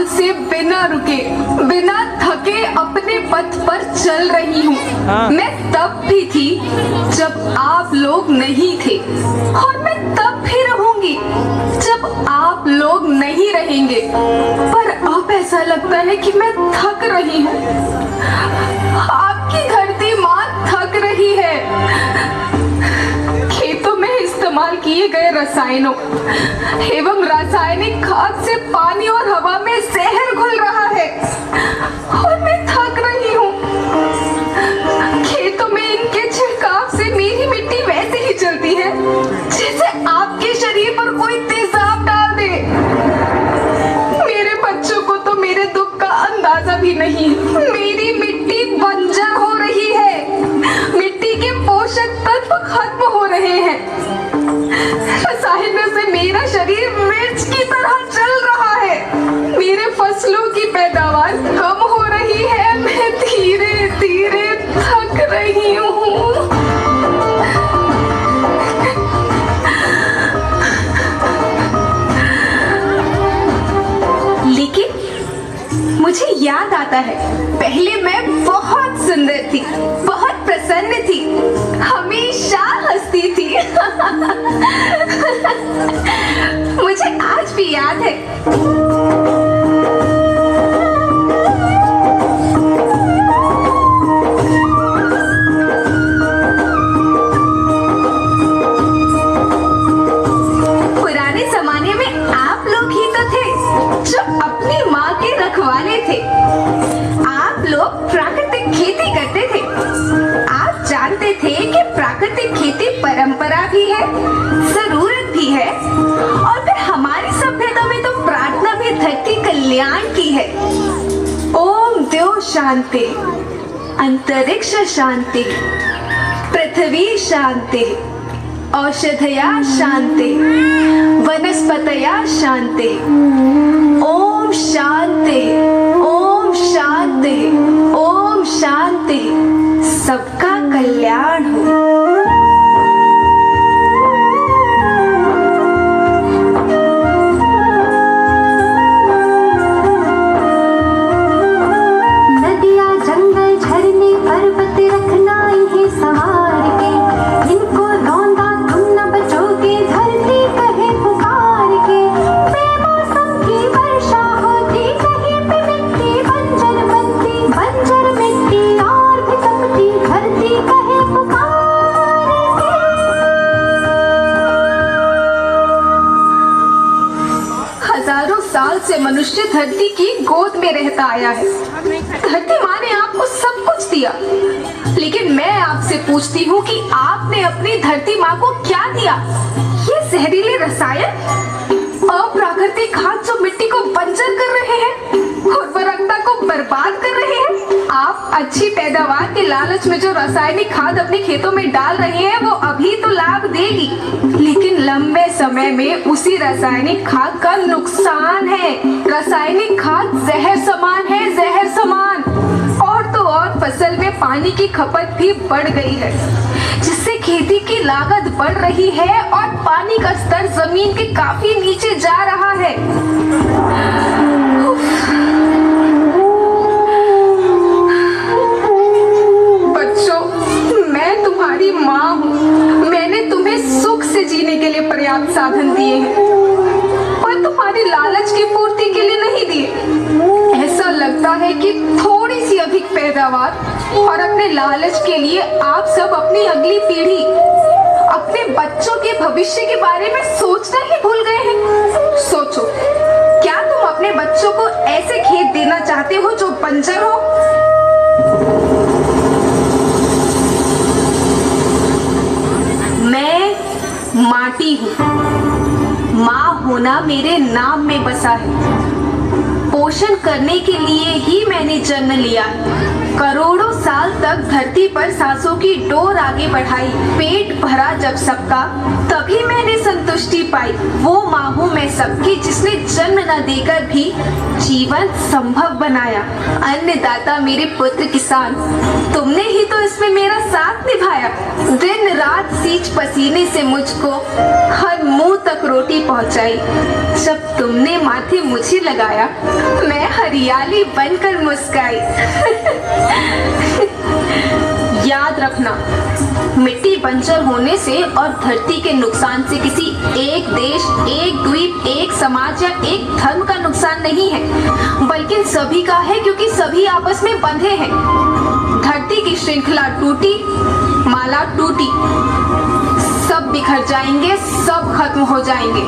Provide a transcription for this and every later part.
साल से बिना रुके बिना थके अपने पथ पर चल रही हूँ। मैं तब भी थी जब आप लोग नहीं थे, और मैं तब भी रहूंगी जब आप लोग नहीं रहेंगे। पर अब ऐसा लगता है कि मैं थक रही हूँ। आपकी धरती माँ थक रही है। खेतों में इस्तेमाल किए गए रसायनों एवं रासायनिक खाद से पानी और हवा में जहर घुल रहा है, और मैं थक रही हूँ। खेतों में इनके छिड़काव से मेरी मिट्टी वैसे ही चलती है जैसे आपके शरीर पर कोई तेजाब डाल दे। मेरे बच्चों को तो मेरे दुख का अंदाजा भी नहीं। मेरी मिट्टी बंजर हो रही है, मिट्टी के पोषक तत्व खत्म हो रहे हैं। रसायनों से मेरा शरीर मिर्च की तरह जल रहा है। मेरे फसलों की पैदावार कम हो रही है। मैं धीरे धीरे थक रही हूँ। लेकिन मुझे याद आता है, पहले मैं बहुत सुंदर थी, बहुत प्रसन्न थी, हमेशा हंसती थी। मुझे आज भी याद है। पुराने जमाने में आप लोग ही तो थे जो अपनी माँ के रखवाले थे। आप लोग प्राकृतिक खेती करते थे। आप जानते थे कि प्राकृतिक खेती परंपरा भी है, जरूरत भी है, और फिर हमारी सभ्यता में तो प्रार्थना भी धरती कल्याण की है। ओम द्यो शांति, अंतरिक्ष शांति, पृथ्वी शांति, औषधया शांति, वनस्पतया शांति। ओम शांति, ओम शांति, ओम शांति। सबका कल्याण हो। नदियाँ, जंगल, झरने, पर्वत रखना इन्हें संवार के। इनको रौंदा तुम न बचोगे, धरती कहे पुकार के। बेमौसम की वर्षा होती, कहीं पे मिट्टी बंजर बनती। बंजर मिट्टी और भी तपती, धरती कहे पुकार के। हजारों साल से मनुष्य धरती की गोद में रहता आया है। धरती माँ ने आपको सब कुछ दिया, लेकिन मैं आपसे पूछती हूँ कि आपने अपनी धरती माँ को क्या दिया? ये जहरीले रसायन, अप्राकृतिक खाद जो मिट्टी को बंजर कर रहे हैं, उर्वरकता को बर्बाद कर रहे हैं। आप अच्छी पैदावार के लालच में जो रासायनिक खाद अपने खेतों में डाल रहे हैं, वो अभी तो लाभ देगी, लेकिन लंबे समय में उसी रासायनिक खाद का नुकसान है। रासायनिक खाद जहर समान है, जहर समान। और तो और फसल में पानी की खपत भी बढ़ गई है, जिससे खेती की लागत बढ़ रही है और पानी का स्तर जमीन के काफी नीचे जा रहा है। बच्चों, मैं तुम्हारी माँ हूँ। मैंने तुम्हें सुख से जीने के लिए पर्याप्त साधन दिए हैं, पर तुम्हारी लालच की पूर्ति के लिए नहीं दिए। ऐसा लगता है कि थोड़ी सी अधिक पैदावार और अपने लालच के लिए आप सब अपनी अगली पीढ़ी, अपने बच्चों के भविष्य के बारे में सोचना ही भूल गए हैं। सोचो, क्या तुम अपने बच्चों को ऐसे खेत देना चाहते हो जो बंजर हो? मैं माटी हूँ। माँ होना मेरे नाम में बसा है। पोषण करने के लिए ही मैंने जन्म लिया। करोड़ों साल तक धरती पर सांसों की डोर आगे बढ़ाई। पेट भरा जब सबका, तभी मैंने संतुष्टि पाई। वो माँ हूँ मैं सबकी, जिसने जन्म न देकर भी जीवन संभव बनाया। अन्नदाता मेरे पुत्र किसान, तुमने ही तो इसमें मेरा साथ निभाया। दिन रात सींच पसीने से मुझको हर मुंह तक रोटी पहुंचाई। जब तुमने माथे मुझे लगाया मैं हरियाली बनकर मुस्काई। याद रखना, मिट्टी बंजर होने से और धरती के नुकसान से किसी एक देश, एक द्वीप, एक समाज या एक धर्म का नुकसान नहीं है, बल्कि सभी का है, क्योंकि सभी आपस में बंधे हैं। धरती की श्रृंखला टूटी, माला टूटी, सब बिखर जाएंगे, सब खत्म हो जाएंगे।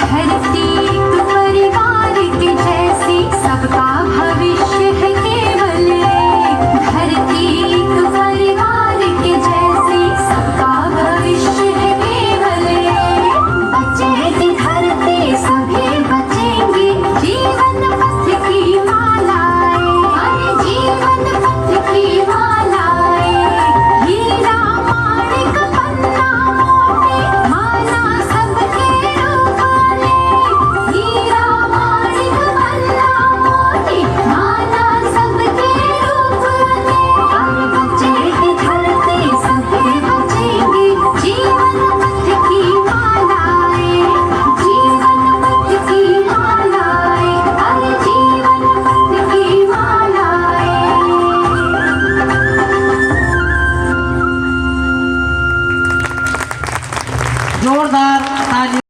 धरती एक परिवार के जैसी, सबका भविष्य है केवल एक। धरती एक परिवार के जैसी, सबका भविष्य है केवल एक। बचेगी धरती, सभी बचेंगे, जीवन पथ की मालाएं, हर जीवन पथ की मालाएं। हीरा माणिक पन्ना मोती, माला सबके रूप ले। हीरा माणिक पन्ना मोती, माला सबके रूप ले। हर बचेगी धरती, सभी बचेंगे, जीवन पथ की मालाएं, जीवन पथ की मालाएं, हर जीवन पथ की मालाएं। जोरदार तालियों